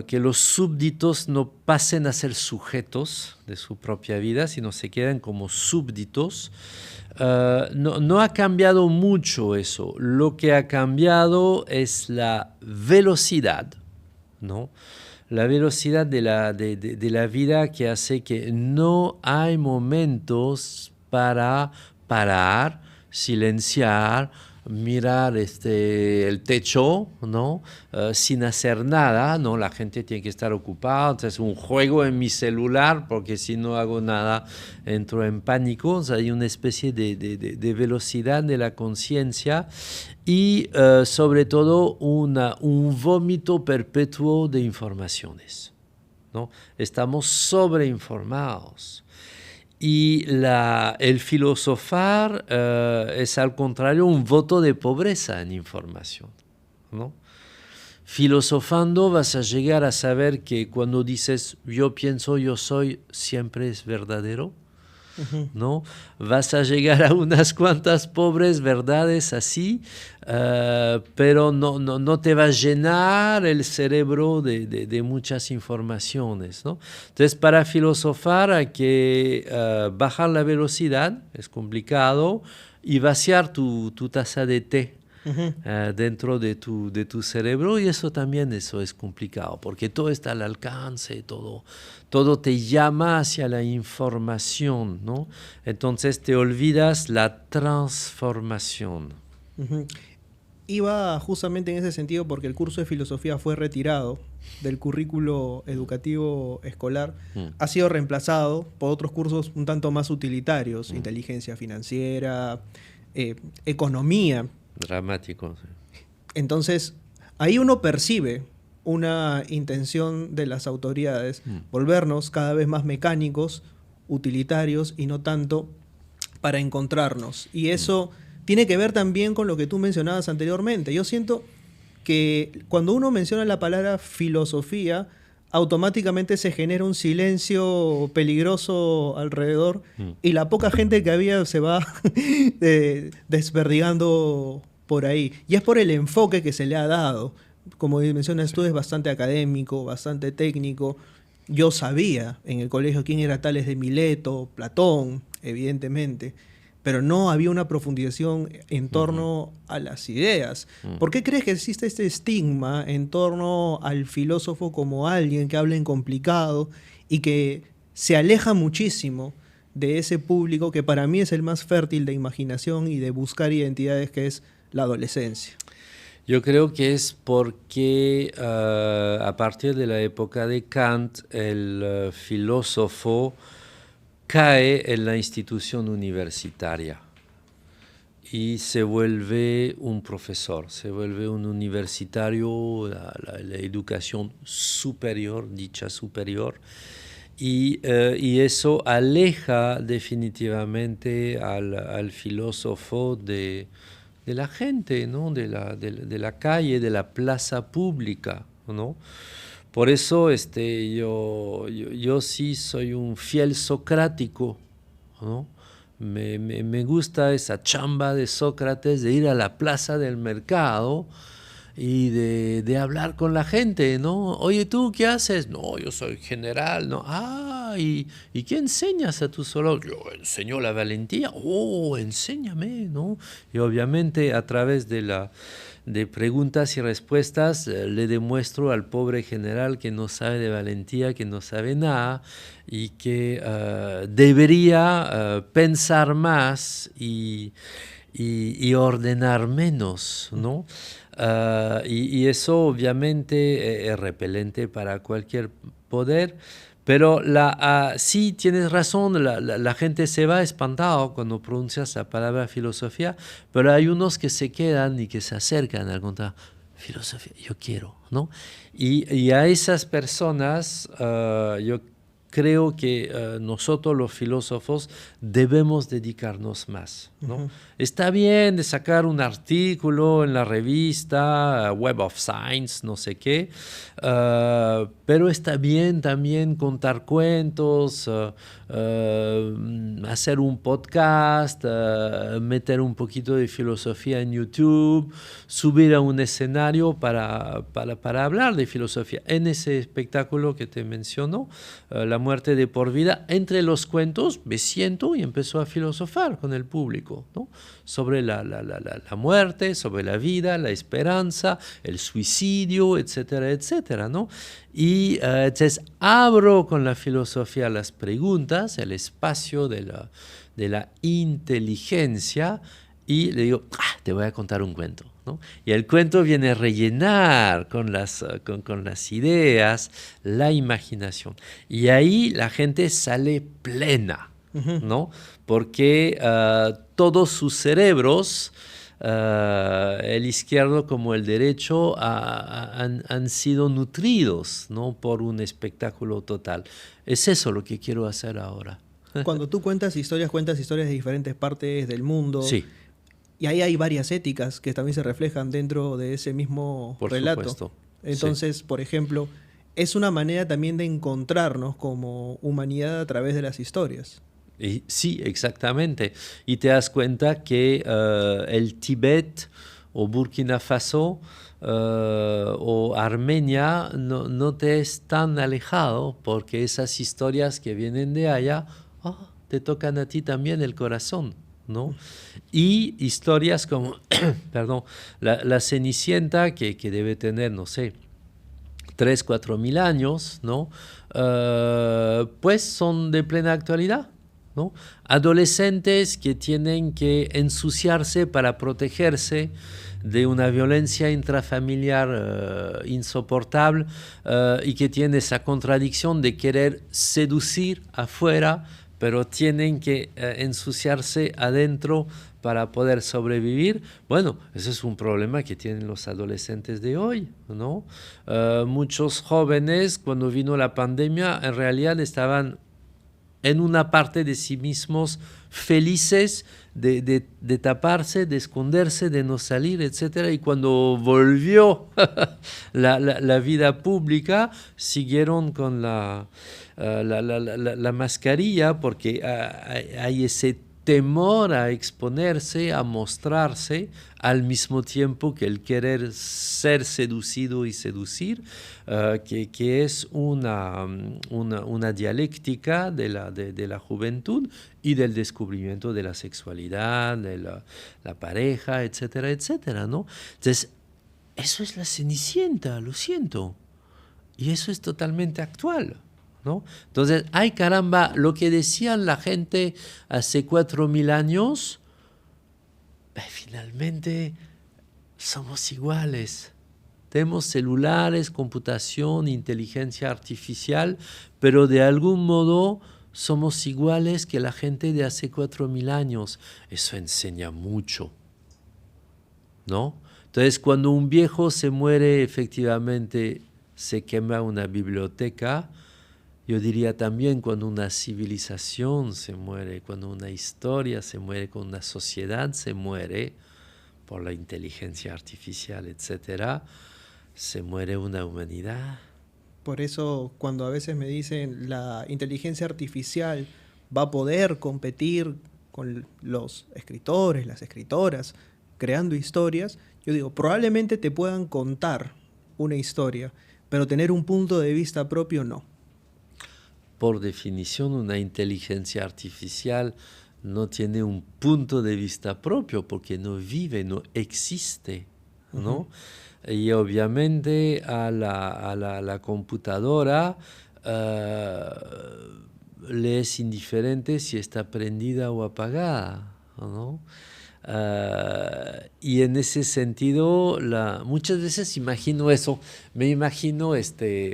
que los súbditos no pasen a ser sujetos de su propia vida, sino se quedan como súbditos. No ha cambiado mucho eso. Lo que ha cambiado es la velocidad, ¿no? La velocidad de la vida, que hace que no hay momentos para parar, silenciar, mirar el techo, ¿no? Sin hacer nada, ¿no? La gente tiene que estar ocupada. Entonces, un juego en mi celular, porque si no hago nada entro en pánico. O sea, hay una especie de velocidad de la conciencia y sobre todo un vómito perpetuo de informaciones, ¿no? Estamos sobreinformados. Y el filosofar es al contrario un voto de pobreza en información, ¿no? Filosofando vas a llegar a saber que cuando dices yo pienso, yo soy, siempre es verdadero, ¿no? Vas a llegar a unas cuantas pobres verdades así, pero no te va a llenar el cerebro de muchas informaciones, ¿no? Entonces, para filosofar hay que bajar la velocidad, es complicado, y vaciar tu taza de té dentro de tu cerebro, y eso también es complicado, porque todo está al alcance, todo te llama hacia la información, ¿no? Entonces te olvidas la transformación. Iba justamente en ese sentido porque el curso de filosofía fue retirado del currículo educativo escolar ha sido reemplazado por otros cursos un tanto más utilitarios, inteligencia financiera, economía. Dramático. Sí. Entonces, ahí uno percibe una intención de las autoridades, volvernos cada vez más mecánicos, utilitarios y no tanto para encontrarnos. Y eso tiene que ver también con lo que tú mencionabas anteriormente. Yo siento que cuando uno menciona la palabra filosofía, automáticamente se genera un silencio peligroso alrededor y la poca gente que había se va desperdigando por ahí. Y es por el enfoque que se le ha dado. Como mencionas tú, es bastante académico, bastante técnico. Yo sabía en el colegio quién era Tales de Mileto, Platón, evidentemente, pero no había una profundización en torno a las ideas. ¿Por qué crees que existe este estigma en torno al filósofo como alguien que habla en complicado y que se aleja muchísimo de ese público que para mí es el más fértil de imaginación y de buscar identidades, que es la adolescencia? Yo creo que es porque a partir de la época de Kant, el filósofo cae en la institución universitaria y se vuelve un profesor, se vuelve un universitario, la educación superior, dicha superior, y eso aleja definitivamente al filósofo de la gente, ¿no? de la calle, de la plaza pública, ¿no? Por eso yo sí soy un fiel socrático, ¿no? Me gusta esa chamba de Sócrates de ir a la plaza del mercado y de hablar con la gente, ¿no? Oye, ¿tú qué haces? No, yo soy general, ¿no? Ah, ¿y qué enseñas a tus soldados? Yo enseño la valentía. Oh, enséñame, ¿no? Y obviamente a través de preguntas y respuestas le demuestro al pobre general que no sabe de valentía, que no sabe nada y que debería pensar más y ordenar menos, ¿no? Y eso obviamente es repelente para cualquier poder, pero sí tienes razón, la gente se va espantado cuando pronuncias la palabra filosofía, pero hay unos que se quedan y que se acercan a contar, filosofía, yo quiero, ¿no? Y a esas personas yo creo que nosotros los filósofos debemos dedicarnos más, ¿no? Está bien de sacar un artículo en la revista Web of Science, no sé qué, pero está bien también contar cuentos, hacer un podcast, meter un poquito de filosofía en YouTube, subir a un escenario para hablar de filosofía. En ese espectáculo que te menciono, La muerte de por vida, entre los cuentos me siento y empiezo a filosofar con el público, ¿no? Sobre la muerte, sobre la vida, la esperanza, el suicidio, etcétera, etcétera, ¿no? Y entonces abro con la filosofía las preguntas, el espacio de la inteligencia, y le digo, te voy a contar un cuento, ¿no? Y el cuento viene a rellenar con las ideas, la imaginación. Y ahí la gente sale plena, ¿no? Porque todos sus cerebros, el izquierdo como el derecho, han sido nutridos, ¿no? Por un espectáculo total. Es eso lo que quiero hacer ahora. Cuando tú cuentas historias de diferentes partes del mundo. Sí. Y ahí hay varias éticas que también se reflejan dentro de ese mismo relato. Por supuesto. Entonces, sí. Por ejemplo, es una manera también de encontrarnos como humanidad a través de las historias. Y, sí, exactamente. Y te das cuenta que el Tíbet o Burkina Faso o Armenia no te es tan alejado, porque esas historias que vienen de allá te tocan a ti también el corazón, ¿no? Y historias como, perdón, la Cenicienta, que debe tener, no sé, 3.000 a 4.000 años, ¿no? Pues son de plena actualidad, ¿no? Adolescentes que tienen que ensuciarse para protegerse de una violencia intrafamiliar insoportable y que tienen esa contradicción de querer seducir afuera, pero tienen que ensuciarse adentro para poder sobrevivir. Bueno, ese es un problema que tienen los adolescentes de hoy, ¿no? Muchos jóvenes, cuando vino la pandemia, en realidad estaban en una parte de sí mismos felices de taparse, de esconderse, de no salir, etc. Y cuando volvió la vida pública, siguieron con la mascarilla porque hay ese temor a exponerse, a mostrarse, al mismo tiempo que el querer ser seducido y seducir, que es una dialéctica de la juventud y del descubrimiento de la sexualidad, de la pareja, etcétera, etcétera, ¿no? Entonces, eso es la Cenicienta, lo siento. Y eso es totalmente actual, ¿no? Entonces, ay caramba, lo que decían la gente hace 4.000 años, finalmente somos iguales. Tenemos celulares, computación, inteligencia artificial, pero de algún modo somos iguales que la gente de hace 4.000 años. Eso enseña mucho, ¿no? Entonces, cuando un viejo se muere, efectivamente se quema una biblioteca. Yo diría también cuando una civilización se muere, cuando una historia se muere, cuando una sociedad se muere por la inteligencia artificial, etcétera, se muere una humanidad. Por eso cuando a veces me dicen la inteligencia artificial va a poder competir con los escritores, las escritoras, creando historias, yo digo, probablemente te puedan contar una historia, pero tener un punto de vista propio no. Por definición, una inteligencia artificial no tiene un punto de vista propio porque no vive, no existe, ¿no? Y obviamente a la computadora le es indiferente si está prendida o apagada, ¿no? Y en ese sentido, muchas veces imagino eso, me imagino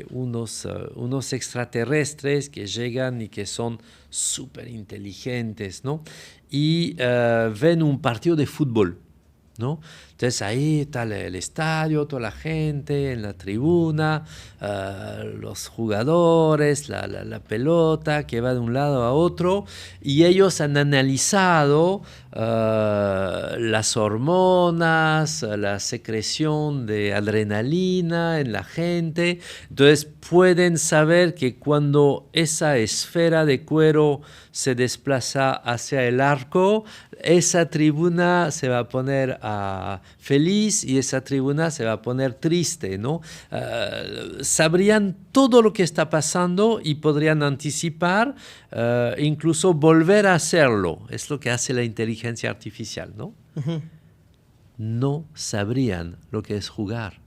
unos extraterrestres que llegan y que son súper inteligentes, ¿no? Y ven un partido de fútbol, ¿no? Entonces ahí está el estadio, toda la gente en la tribuna, los jugadores, la pelota que va de un lado a otro, y ellos han analizado las hormonas, la secreción de adrenalina en la gente. Entonces pueden saber que cuando esa esfera de cuero se desplaza hacia el arco, esa tribuna se va a poner feliz y esa tribuna se va a poner triste, ¿no? Sabrían todo lo que está pasando y podrían anticipar, incluso volver a hacerlo. Es lo que hace la inteligencia artificial, ¿no? Uh-huh. No sabrían lo que es jugar.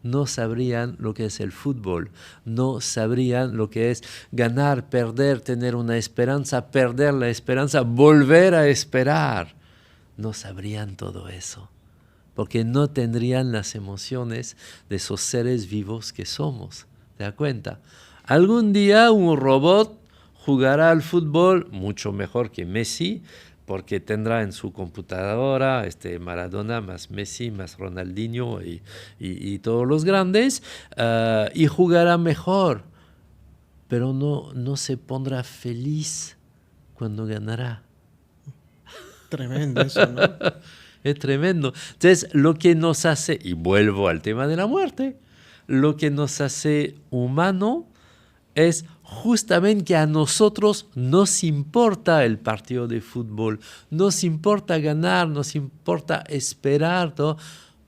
No sabrían lo que es el fútbol, no sabrían lo que es ganar, perder, tener una esperanza, perder la esperanza, volver a esperar. No sabrían todo eso, porque no tendrían las emociones de esos seres vivos que somos. ¿Te das cuenta? Algún día un robot jugará al fútbol mucho mejor que Messi, porque tendrá en su computadora Maradona más Messi más Ronaldinho y todos los grandes, y jugará mejor, pero no se pondrá feliz cuando ganará. Tremendo eso, ¿no? Es tremendo. Entonces, lo que nos hace, y vuelvo al tema de la muerte, lo que nos hace humano es justamente que a nosotros nos importa el partido de fútbol, nos importa ganar, nos importa esperar, todo,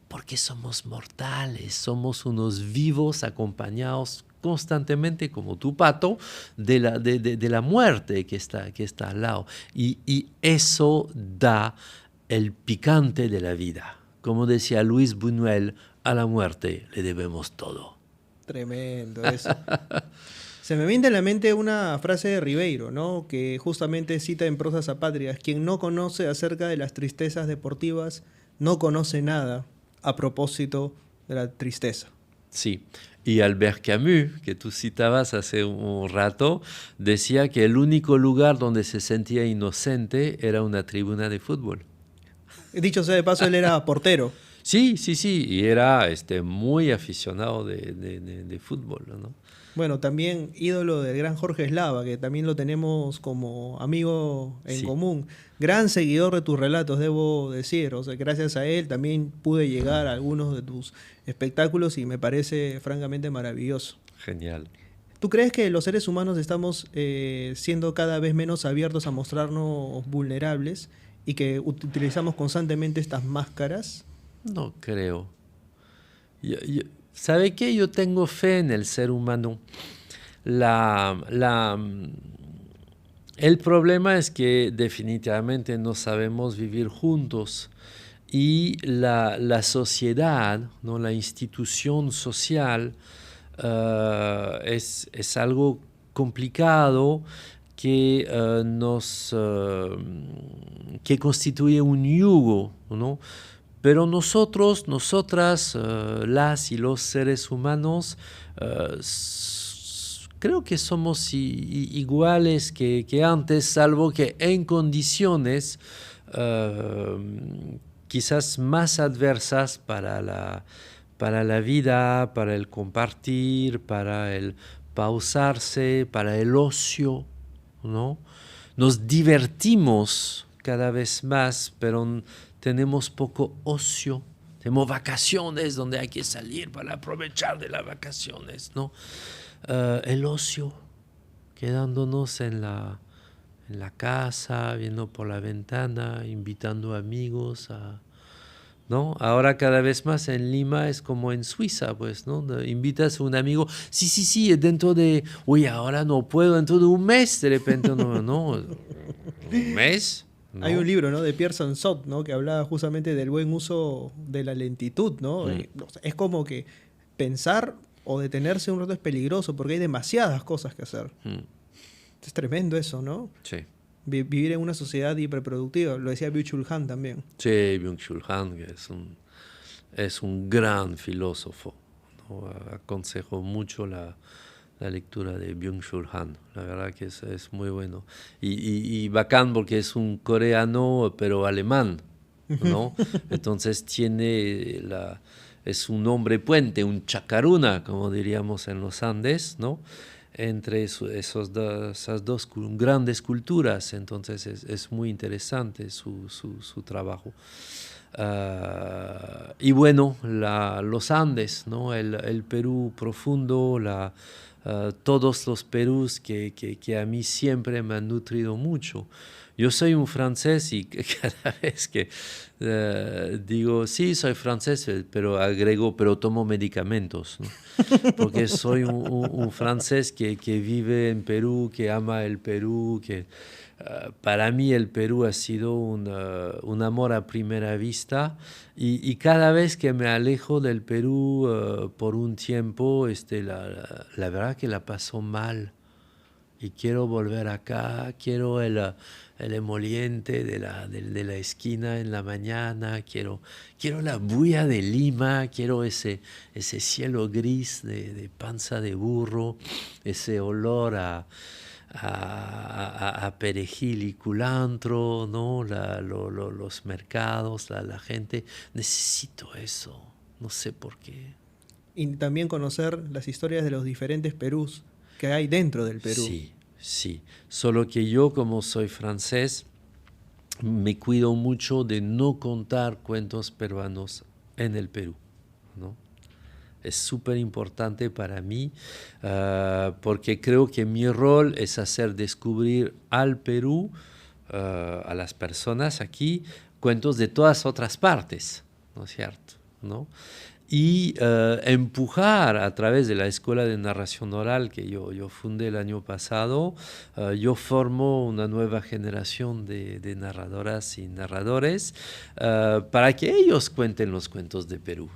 porque somos mortales, somos unos vivos acompañados constantemente, como tu pato, de la muerte que está al lado. Y eso da el picante de la vida. Como decía Luis Buñuel, a la muerte le debemos todo. Tremendo eso. Se me viene a la mente una frase de Ribeiro, ¿no? Que justamente cita en Prosas Apátridas: quien no conoce acerca de las tristezas deportivas no conoce nada a propósito de la tristeza. Sí, y Albert Camus, que tú citabas hace un rato, decía que el único lugar donde se sentía inocente era una tribuna de fútbol. Dicho sea de paso, él era portero. Sí, sí, sí, y era muy aficionado de fútbol, ¿no? Bueno, también ídolo del gran Jorge Eslava, que también lo tenemos como amigo en Sí, común. Gran seguidor de tus relatos, debo decir. O sea, gracias a él también pude llegar a algunos de tus espectáculos y me parece francamente maravilloso. genial. ¿Tú crees que los seres humanos estamos siendo cada vez menos abiertos a mostrarnos vulnerables y que utilizamos constantemente estas máscaras? No creo. ¿Sabe qué? Yo tengo fe en el ser humano. La, la, mm, el problema es que definitivamente no sabemos vivir juntos y la sociedad, ¿no? La institución social es algo complicado que que constituye un yugo, ¿no? Pero nosotros, nosotras, las y los seres humanos, creo que somos iguales que antes, salvo que en condiciones quizás más adversas para la vida, para el compartir, para el pausarse, para el ocio, ¿no? Nos divertimos cada vez más, pero tenemos poco ocio. Tenemos vacaciones donde hay que salir para aprovechar de las vacaciones, ¿no? El ocio, quedándonos en la casa, viendo por la ventana, invitando amigos a, ¿no? Ahora cada vez más en Lima es como en Suiza, pues, ¿no? Invitas a un amigo, sí, sí, sí, dentro de, uy, ahora no puedo, dentro de un mes, de repente, no, no, un mes, Hay un ¿no? libro, ¿no? De Pierre Sansot, ¿no? Que hablaba justamente del buen uso de la lentitud, ¿no? Mm, O sea, es como que pensar o detenerse un rato es peligroso porque hay demasiadas cosas que hacer. mm, Es tremendo eso, ¿no? sí. Vivir en una sociedad hiperproductiva. Lo decía Byung-Chul Han también. Sí, Byung-Chul Han, que es un gran filósofo, ¿no? Aconsejo mucho la lectura de Byung-Chul Han. La verdad que es muy bueno. Y bacán porque es un coreano, pero alemán, ¿no? Entonces es un hombre puente, un chacaruna, como diríamos en los Andes, ¿no? Entre esas dos grandes culturas. Entonces es muy interesante su trabajo. Y bueno, los Andes, ¿no? El Perú profundo, todos los Perús que a mí siempre me han nutrido mucho. Yo soy un francés y cada vez que digo, sí, soy francés, pero agrego, pero tomo medicamentos, ¿no? Porque soy un francés que vive en Perú, que ama el Perú, que para mí el Perú ha sido un amor a primera vista y cada vez que me alejo del Perú por un tiempo, la verdad que la paso mal y quiero volver acá, quiero el emoliente de la esquina en la mañana, quiero la bulla de Lima, quiero ese cielo gris de panza de burro, ese olor a perejil y culantro, ¿no? Los mercados, la gente. Necesito eso, no sé por qué. Y también conocer las historias de los diferentes Perús que hay dentro del Perú. Sí, sí. Solo que yo, como soy francés, me cuido mucho de no contar cuentos peruanos en el Perú, ¿no? Es súper importante para mí porque creo que mi rol es hacer descubrir al Perú, a las personas aquí, cuentos de todas otras partes, ¿no es cierto? ¿No? Y empujar a través de la Escuela de Narración Oral que yo fundé el año pasado, yo formo una nueva generación de narradoras y narradores para que ellos cuenten los cuentos de Perú.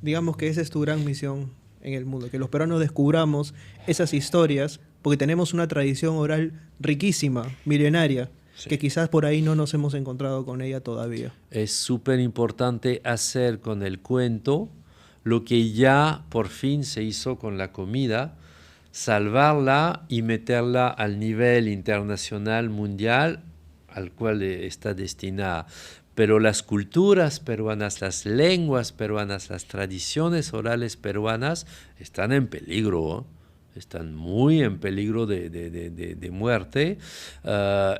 Digamos que esa es tu gran misión. en el mundo, que los peruanos descubramos esas historias, porque tenemos una tradición oral riquísima, milenaria, Sí. que quizás por ahí no nos hemos encontrado con ella todavía. Es súper importante hacer con el cuento lo que ya por fin se hizo con la comida, salvarla y meterla al nivel internacional, mundial, al cual está destinada. Pero las culturas peruanas, las lenguas peruanas, las tradiciones orales peruanas están en peligro, ¿eh? Están muy en peligro de muerte.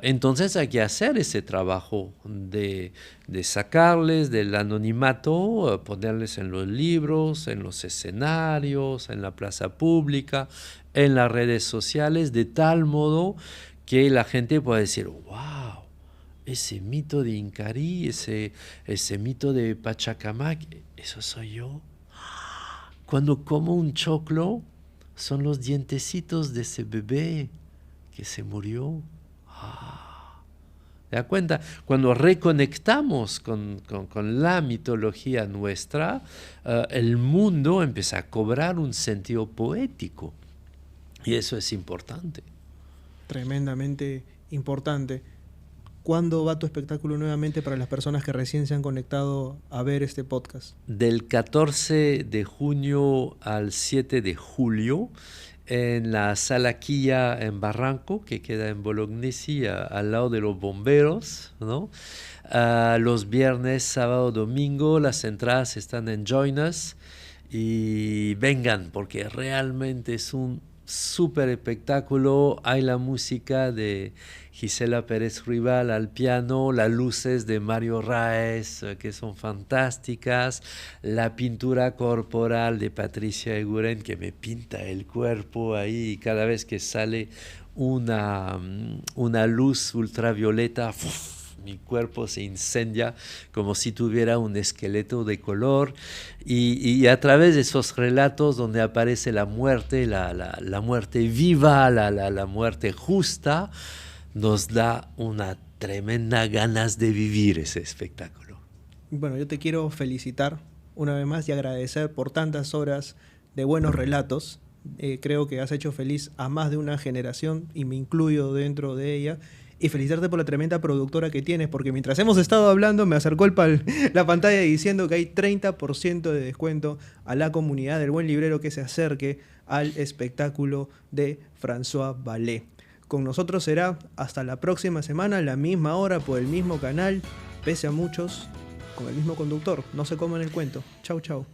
Entonces hay que hacer ese trabajo de sacarles del anonimato, ponerles en los libros, en los escenarios, en la plaza pública, en las redes sociales, de tal modo que la gente pueda decir, wow, ese mito de Incarí, ese mito de Pachacamac, eso soy yo. Cuando como un choclo, son los dientecitos de ese bebé que se murió. ¿Te das cuenta? Cuando reconectamos con la mitología nuestra, el mundo empieza a cobrar un sentido poético. Y eso es importante. Tremendamente importante. ¿Cuándo va tu espectáculo nuevamente para las personas que recién se han conectado a ver este podcast? Del 14 de junio al 7 de julio, en la Sala Quilla en Barranco, que queda en Bolognesi, al lado de los bomberos, ¿no? Los viernes, sábado, domingo, las entradas están en Join Us y vengan, porque realmente es un súper espectáculo. Hay la música de Gisela Pérez Rival al piano, las luces de Mario Raes, que son fantásticas, la pintura corporal de Patricia Eguren, que me pinta el cuerpo ahí, y cada vez que sale una luz ultravioleta, ¡uf!, mi cuerpo se incendia como si tuviera un esqueleto de color, y a través de esos relatos donde aparece la muerte, la muerte viva, la muerte justa, nos da una tremenda ganas de vivir ese espectáculo. Bueno, yo te quiero felicitar una vez más y agradecer por tantas horas de buenos relatos. Creo que has hecho feliz a más de una generación y me incluyo dentro de ella. Y felicitarte por la tremenda productora que tienes, porque mientras hemos estado hablando me acercó la pantalla diciendo que hay 30% de descuento a la comunidad del Buen Librero que se acerque al espectáculo de François Vallée. Con nosotros será hasta la próxima semana, a la misma hora, por el mismo canal, pese a muchos, con el mismo conductor. No se coman el cuento. Chau, chau.